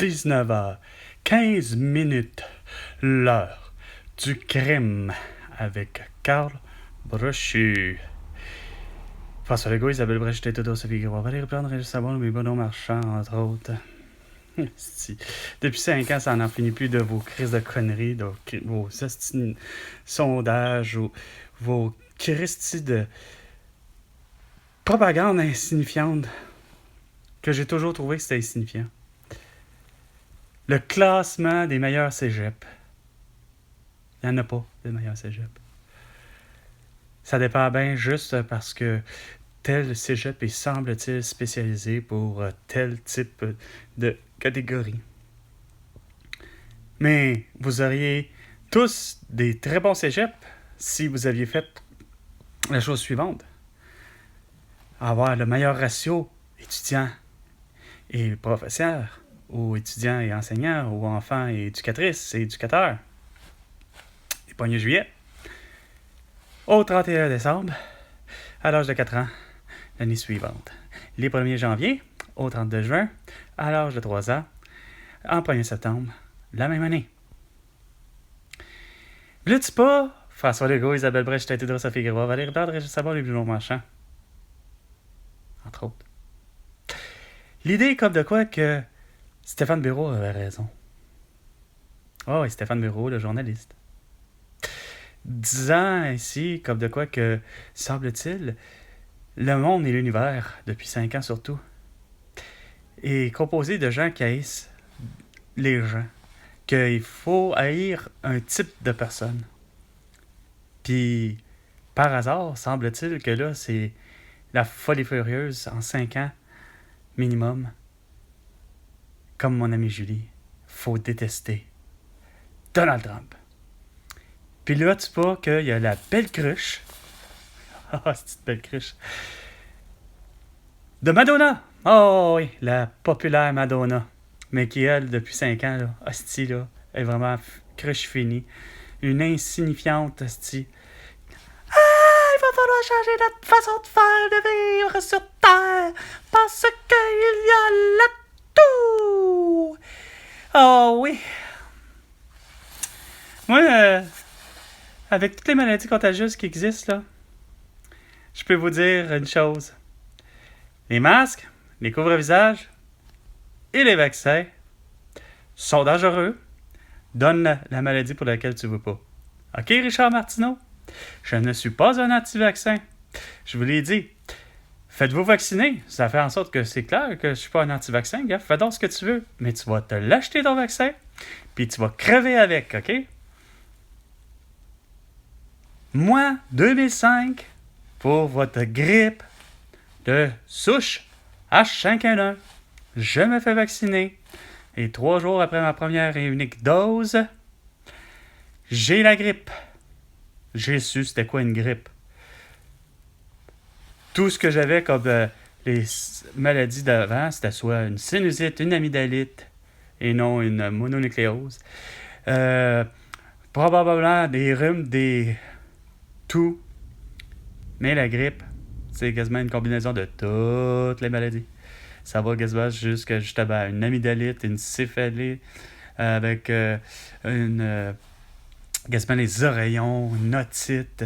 19h15, l'heure du crime avec Carl Brochu. François Legault, Isabelle Brèche, Tétodo, Sophie Grégoire, Valérie Plante, Régis Sabon, Louis Bonneau Marchand, entre autres. Depuis 5 ans, ça n'en finit plus de vos crises de conneries, de vos sondages, ou vos crises de propagande insignifiante que j'ai toujours trouvé que c'était insignifiant. Le classement des meilleurs cégeps. Il n'y en a pas de meilleurs cégeps. Ça dépend bien juste parce que tel cégep est, semble-t-il, spécialisé pour tel type de catégorie. Mais vous auriez tous des très bons cégeps si vous aviez fait la chose suivante. Avoir le meilleur ratio étudiants et professeurs, ou étudiants et enseignants, ou enfants et éducatrices et éducateurs. Les 1er juillet. Au 31 décembre, à l'âge de 4 ans, l'année suivante. Les 1er janvier, au 32 juin, à l'âge de 3 ans, en 1er septembre, la même année. Blitz pas, François Legault, Isabelle Brèche, Tétodo, Sophie Grégoire, Valérie Plante, Régis Sabon, Louis Bonneau Marchand. Entre autres. L'idée est comme de quoi que Stéphane Bureau avait raison. Oh, et Stéphane Bureau, le journaliste. Disant ainsi, comme de quoi que, semble-t-il, le monde et l'univers, depuis 5 ans surtout, est composé de gens qui haïssent les gens. Qu'il faut haïr un type de personne. Puis, par hasard, semble-t-il que là, c'est la folie furieuse en 5 ans minimum. Comme mon amie Julie, faut détester Donald Trump. Puis là, tu vois qu'il y a la belle cruche. Ah, cette belle cruche. De Madonna. Oh oui, la populaire Madonna. Mais qui, elle, depuis 5 ans, là, hostie, là, est vraiment cruche finie. Une insignifiante hostie. Ah, il va falloir changer notre façon de faire, de vivre sur Terre. Parce qu'il y a la tout. Oh oui. Moi, avec toutes les maladies contagieuses qui existent, là, je peux vous dire une chose. Les masques, les couvre-visages et les vaccins sont dangereux, donnent la maladie pour laquelle tu ne veux pas. OK, Richard Martineau? Je ne suis pas un anti-vaccin. Je vous l'ai dit. Faites-vous vacciner. Ça fait en sorte que c'est clair que je ne suis pas un anti-vaccin, gars. Fais donc ce que tu veux. Mais tu vas te l'acheter ton vaccin, puis tu vas crever avec, OK? Moi, 2005, pour votre grippe de souche H5N1, je me fais vacciner. Et 3 jours après ma première et unique dose, j'ai la grippe. J'ai su c'était quoi une grippe. Tout ce que j'avais comme les maladies d'avant, c'était soit une sinusite, une amygdalite, et non une mononucléose. Probablement des rhumes, des tout. Mais la grippe, c'est quasiment une combinaison de toutes les maladies. Ça va quasiment jusqu'à justement une amygdalite, une céphalite, avec quasiment les oreillons, une otite.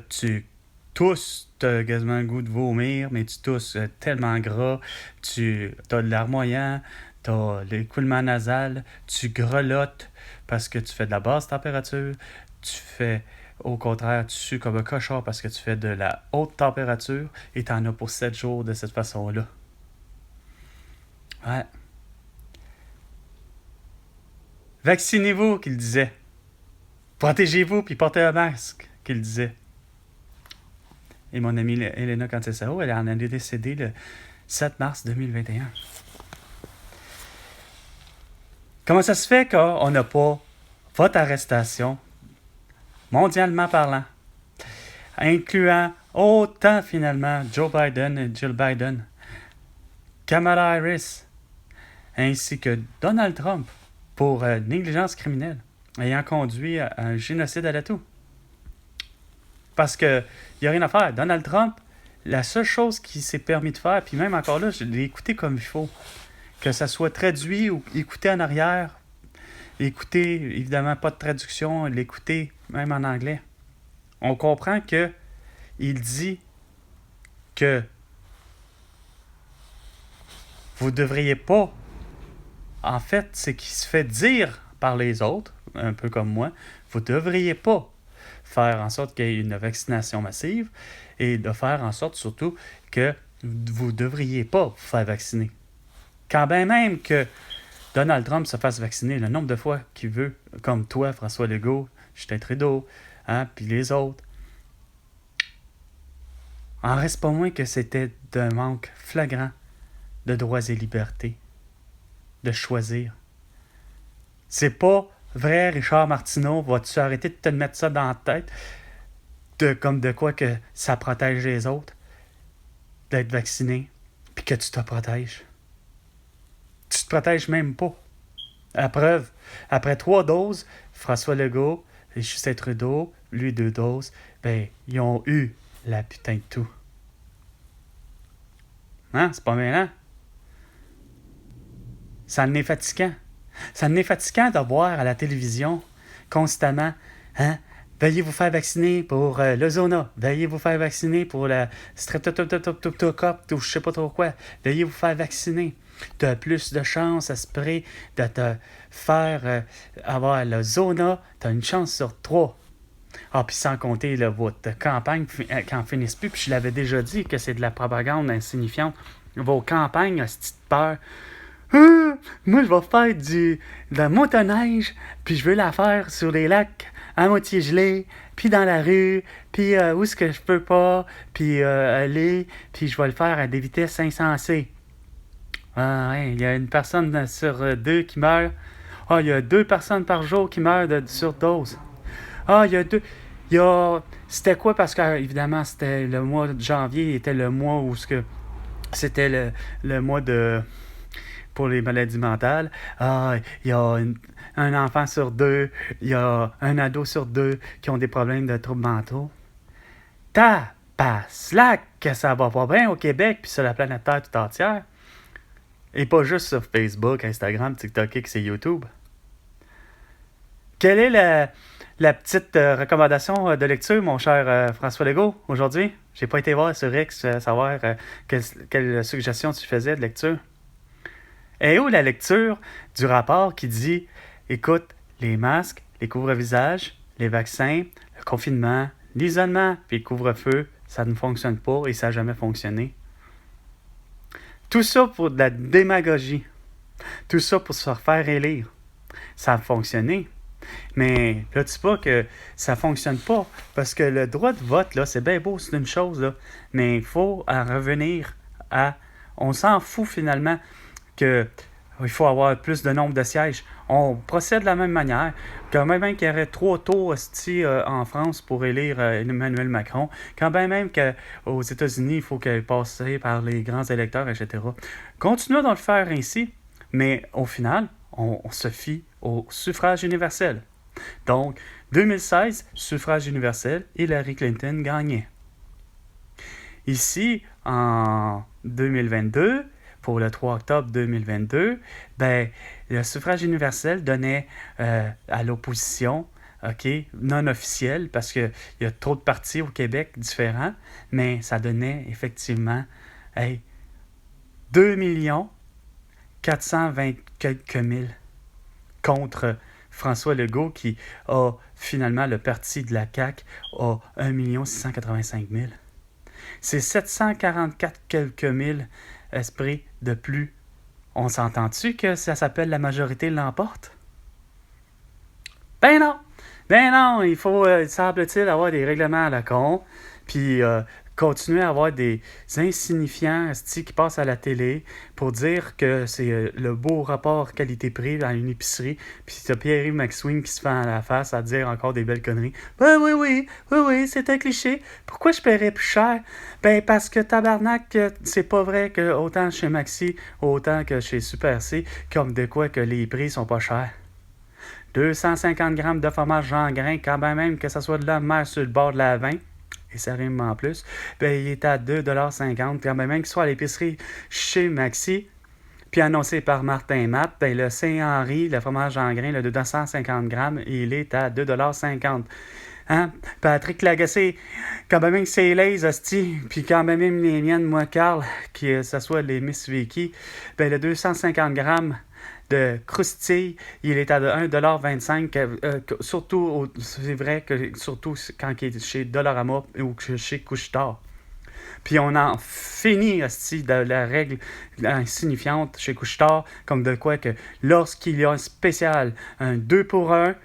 Tu tousses, tu as quasiment le goût de vomir, mais tu tousses tellement gras. Tu as de larmoyant, tu as l'écoulement nasal, tu grelottes parce que tu fais de la basse température. Tu fais, au contraire, tu sues comme un cochon parce que tu fais de la haute température et tu en as pour 7 jours de cette façon-là. Ouais. Vaccinez-vous, qu'il disait. Protégez-vous, puis portez un masque, qu'il disait. Et mon amie Elena Cancesaro, elle en est décédée le 7 mars 2021. Comment ça se fait qu'on n'a pas votre arrestation, mondialement parlant, incluant autant finalement Joe Biden et Jill Biden, Kamala Harris, ainsi que Donald Trump pour négligence criminelle, ayant conduit à un génocide à la toux. Parce qu'il n'y a rien à faire. Donald Trump, la seule chose qu'il s'est permis de faire, puis même encore là, je l'ai écouté comme il faut, que ça soit traduit ou écouté en arrière, écouter, évidemment, pas de traduction, l'écouter même en anglais, on comprend que il dit que vous devriez pas, en fait, c'est qu'il se fait dire par les autres, un peu comme moi, vous devriez pas faire en sorte qu'il y ait une vaccination massive et de faire en sorte surtout que vous devriez pas vous faire vacciner. Quand bien même que Donald Trump se fasse vacciner le nombre de fois qu'il veut, comme toi, François Legault, Justin Trudeau, puis les autres, en reste pas moins que c'était d'un manque flagrant de droits et libertés, de choisir. C'est pas vrai, Richard Martineau, vas-tu arrêter de te mettre ça dans la tête, comme de quoi que ça protège les autres, d'être vacciné, puis que tu te protèges. Tu te protèges même pas. À preuve, après 3 doses, François Legault et Justin Trudeau, lui 2 doses, ben, ils ont eu la putain de tout. Hein? C'est pas mêlant. Ça en est fatigant. Ça en est fatigant de voir à la télévision constamment, hein? Veuillez vous faire vacciner pour le Zona. Veuillez vous faire vacciner pour la streptocoque ou je sais pas trop quoi. Veuillez vous faire vacciner. Tu as plus de chances à spray de te faire avoir le Zona. Tu as une chance sur 3. Ah, puis sans compter là, votre campagne quand finisse plus. Puis je l'avais déjà dit que c'est de la propagande insignifiante. Vos campagnes, cette peur. Moi, je vais faire de la motoneige, puis je veux la faire sur les lacs à moitié gelés, puis dans la rue, puis où est-ce que je peux pas, puis aller, puis je vais le faire à des vitesses insensées. Ah, ouais, il y a une personne sur 2 qui meurt. Ah, il y a 2 personnes par jour qui meurent de surdose. Ah, il y a 2... C'était quoi? Parce que, évidemment, c'était le mois de janvier, était le mois où c'était le mois de... pour les maladies mentales. Ah, il y a un enfant sur 2, il y a un ado sur 2 qui ont des problèmes de troubles mentaux. Slack, que ça va pas bien au Québec puis sur la planète Terre tout entière. Et pas juste sur Facebook, Instagram, TikTok, X et YouTube. Quelle est la petite recommandation de lecture, mon cher François Legault, aujourd'hui? J'ai pas été voir sur X savoir quelle suggestion tu faisais de lecture. Et où la lecture du rapport qui dit, écoute, les masques, les couvre-visages, les vaccins, le confinement, l'isolement, puis le couvre-feu, ça ne fonctionne pas et ça n'a jamais fonctionné. Tout ça pour de la démagogie. Tout ça pour se faire élire. Ça a fonctionné. Mais là, tu sais pas que ça fonctionne pas. Parce que le droit de vote, là, c'est bien beau, c'est une chose, là. Mais il faut en revenir à... On s'en fout finalement qu'il faut avoir plus de nombre de sièges. On procède de la même manière. Quand même qu'il y aurait 3 tours en France pour élire Emmanuel Macron, quand même qu'aux États-Unis, il faut qu'elle passe par les grands électeurs, etc. Continuons de le faire ainsi, mais au final, on se fie au suffrage universel. Donc, 2016, suffrage universel, Hillary Clinton gagnait. Ici, en 2022, pour le 3 octobre 2022, ben, le suffrage universel donnait à l'opposition, non officiel, parce qu'il y a trop de partis au Québec différents, mais ça donnait effectivement 2 420 quelques mille contre François Legault, qui a finalement, le parti de la CAQ, a 1 685 000. C'est 744 quelques mille esprits de plus. On s'entend-tu que ça s'appelle la majorité l'emporte? Ben non, il faut, semble-t-il, avoir des règlements à la con, puis continuer à avoir des insignifiants qui passent à la télé pour dire que c'est le beau rapport qualité-prix dans une épicerie, puis c'est Pierre-Yves McSween qui se fait à la face à dire encore des belles conneries. Ben oui, c'est un cliché. Pourquoi je paierais plus cher? Ben parce que tabarnak, c'est pas vrai que autant chez Maxi, autant que chez Super C, comme de quoi que les prix sont pas chers. 250 grammes de fromage en grains, quand même que ça soit de la mer sur le bord de la 20, et ça rime en plus, ben il est à 2,50 $, quand même qu'il soit à l'épicerie chez Maxi, puis annoncé par Martin Matt, ben, le Saint-Henri, le fromage en grains, le de 250 grammes, il est à 2,50 $. Hein? Patrick Lagacé, quand même c'est les hosties, puis quand même les miennes, moi, Carl, que ce soit les Miss Vicky, ben, le 250 grammes de croustille, il est à 1,25 $. Surtout, c'est vrai que surtout quand il est chez Dollarama ou chez Couche-Tard. Puis on en finit aussi de la règle insignifiante chez Couche-Tard, comme de quoi que lorsqu'il y a un spécial, un 2 pour 1,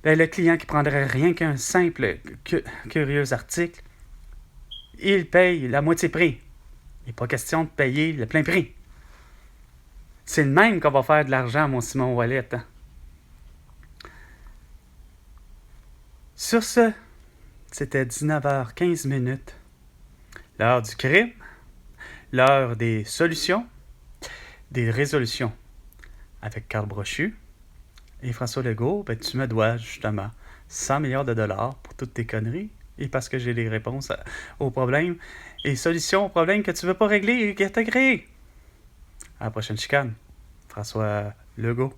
ben, le client qui prendrait rien qu'un simple curieux article, il paye la moitié prix. Il n'est pas question de payer le plein prix. C'est le même qu'on va faire de l'argent, mon Simon Wallet. Hein? Sur ce, c'était 19h15. L'heure du crime, l'heure des solutions, des résolutions. Avec Carl Brochu et François Legault, ben, tu me dois justement 100 milliards de dollars pour toutes tes conneries et parce que j'ai les réponses aux problèmes et solutions aux problèmes que tu ne veux pas régler et que tu as créés. À la prochaine chicane. François Legault.